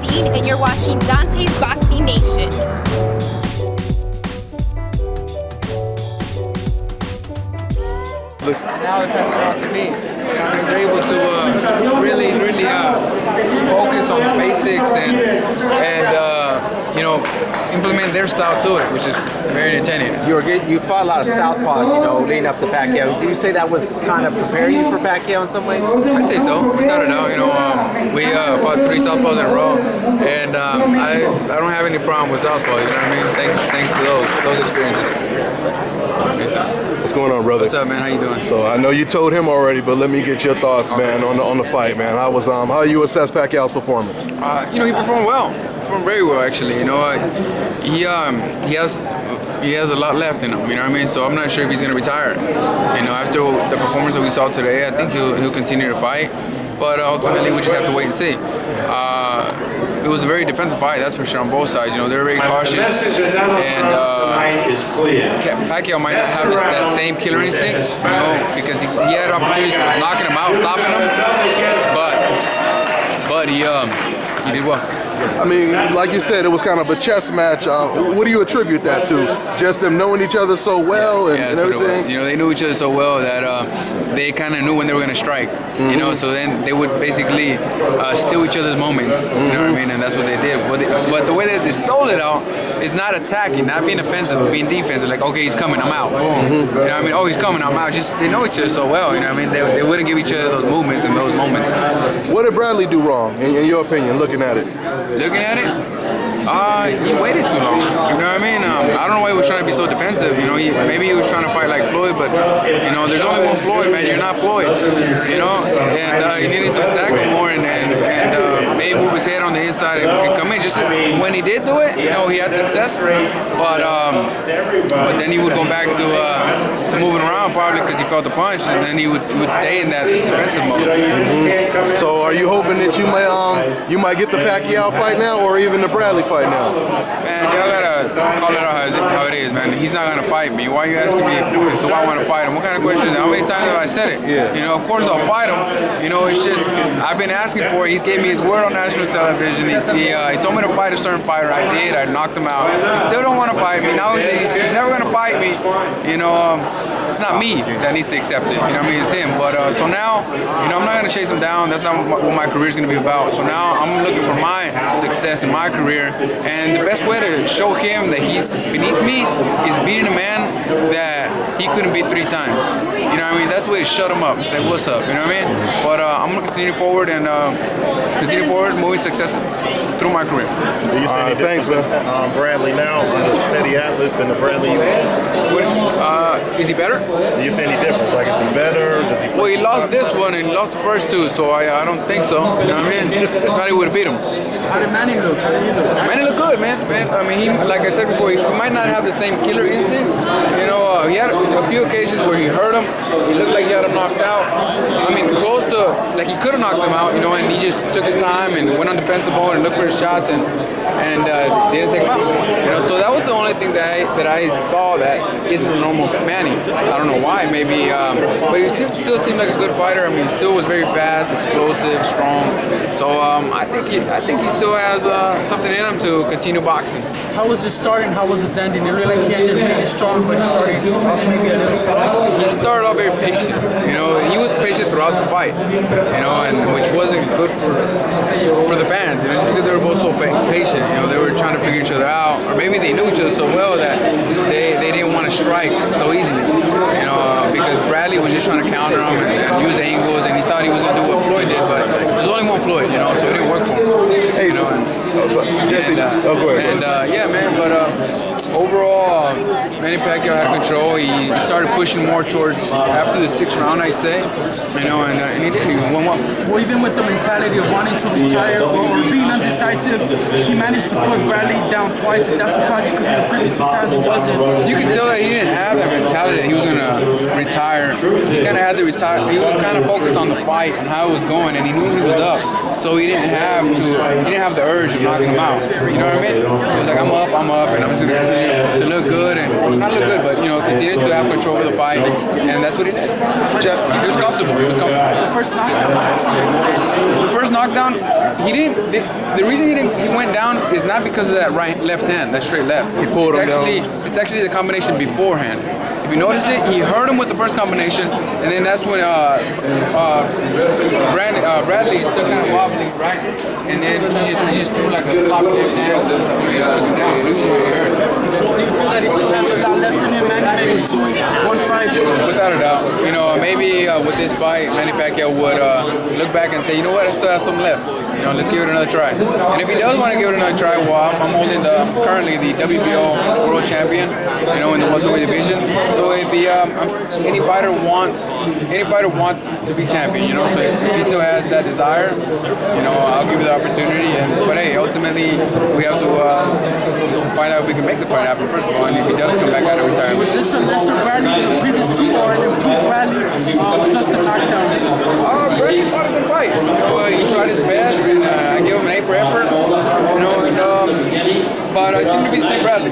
Dean, and you're watching Dante's Boxing Nation. And now they're passing it off to me. You know, I mean, they're able to really focus on the basics and implement their style to it, which is very entertaining. You fought a lot of southpaws, leading up to Pacquiao. Do you say that was kind of preparing you for Pacquiao in some ways? I'd say so, without a doubt. We fought 3 southpaws in a row, and I don't have any problem with southpaws. You know what I mean? Thanks to those experiences. What's going on, brother? What's up, man? How you doing? So I know you told him already, but let me get your thoughts, man, on the fight, man. How you assess Pacquiao's performance? He performed well. Performed very well, actually. He has a lot left in him. You know what I mean? So I'm not sure if he's gonna retire. After the performance that we saw today, I think he'll continue to fight. But ultimately, we just have to wait and see. It was a very defensive fight, that's for sure, on both sides. They're very cautious, and Pacquiao might not have that same killer instinct, because he had opportunities of knocking him out, stopping him, but he did well. I mean, like you said, it was kind of a chess match. What do you attribute that to? Just them knowing each other so well and everything? They knew each other so well that they kind of knew when they were going to strike. So then they would basically steal each other's moments. You know what I mean? And that's what they did. But the way that they stole it out is not attacking, not being offensive, but being defensive. Like, okay, he's coming, I'm out. Boom. You know what I mean? Oh, he's coming, I'm out. Just they know each other so well. You know what I mean? They wouldn't give each other those movements and those moments. What did Bradley do wrong, in your opinion, looking at it? Looking at it? He waited too long. You know what I mean? I don't know why he was trying to be so defensive. Maybe he was trying to fight like Floyd, but there's only one Floyd, man. You're not Floyd. And he needed to attack him more and maybe move his head on the inside and come in. Just when he did do it, he had success. But then he would go back to moving around probably because he felt the punch, and then he would stay in that defensive mode. So are you hoping that you might get the Pacquiao fight now, or even the Bradley fight now? Man, y'all gotta call it out how it is, man. He's not gonna fight me. Why are you asking me if do I want to fight him? What kind of question is that? How many times have I said it? Yeah. Of course I'll fight him. It's just I've been asking for it. He's gave me his word on national television. He told me to fight a certain fighter. I did. I knocked him out. He still don't want to fight me. Now he says he's never gonna fight me. It's not me that needs to accept it. It's him. But so now, I'm not gonna chase him down. That's not what my career is gonna be about. So now I'm looking for my success in my career, and the best way to show him that he's beneath me is beating a man that he couldn't beat 3 times. You know what I mean? That's the way to shut him up and say, what's up? You know what I mean? But I'm gonna continue forward and moving success through my career. Do you see any thanks, man. Bradley now under Teddy Atlas than the Bradley you had? Is he better? Do you see any difference? Like, is he better? Well, he lost this one and he lost the first 2, so I don't think so. You know what I mean? If not, he would have beat him. How did Manny look? Manny looked good, man. I mean, like I said before, he might not have the same killer instinct. He had a few occasions where he hurt him. He looked like he had him knocked out. I mean, close to, like he could have knocked him out, and he just took his time and went on defensive mode and looked for his shots and didn't take him out. So that was the only thing that I saw that isn't the normal Manny. I don't know why, maybe, but he still seemed like a good fighter. I mean, he still was very fast, explosive, strong. So I think he still has something in him to continue boxing. How was it starting? How was it ending? It looked like he ended really strong, but he started off maybe a little soft. He started off very patient. He was patient throughout the fight. And which wasn't good for the fans. Because they were both so patient. They were trying to figure each other out, or maybe they knew each other so well that they didn't want to strike so easily. Because Bradley was just trying to counter him and use angles, and he thought he was going to do what Floyd did, but there's only one Floyd, so it didn't work for him. Hey, Jessie, go ahead. And yeah, man, but overall, Manny Pacquiao had control. He started pushing more towards after the 6th round, I'd say. And he did. He won one. Well, even with the mentality of wanting to retire or being undecisive, he managed to put Bradley down twice, and that's surprising because in the previous 2 times he wasn't. You can tell that he didn't have that mentality that he was gonna retire. He kind of had to retire. He was kind of focused on the fight and how it was going, and he knew he was up. So he didn't have the urge of knocking him out. You know what I mean? So he was like, I'm up, and I'm just gonna continue to look good and not look good, but continue to have control over the fight, and that's what he did. He was comfortable. The first knockdown, he didn't. The reason he went down is not because of that left hand, that straight left. He pulled him down. It's actually the combination beforehand. If you notice it, he hurt him with the first combination, and then that's when Bradley still kind of wobbly, right? And then he just threw like a flop left hand, and he took him down. But he was already hurt. Do you feel that he still has a lot left in him, man? Maybe one fight? Without a doubt. Maybe with this fight, Manny Pacquiao would look back and say, you know what, I still have some left. Let's give it another try. And if he does want to give it another try, well, I'm holding currently the WBO World Champion, in the welterweight division. So if any fighter wants to be champion, so if he still has that desire, I'll give you the opportunity. But hey, ultimately we have to find out if we can make the fight happen first of all, and if he does come back out of retirement. Was this a lesser Bradley than the previous two, or an improved Bradley plus the knockdown? Bradley fought a good fight. He tried his best, and I give him an A for effort. But it seemed to be the same Bradley.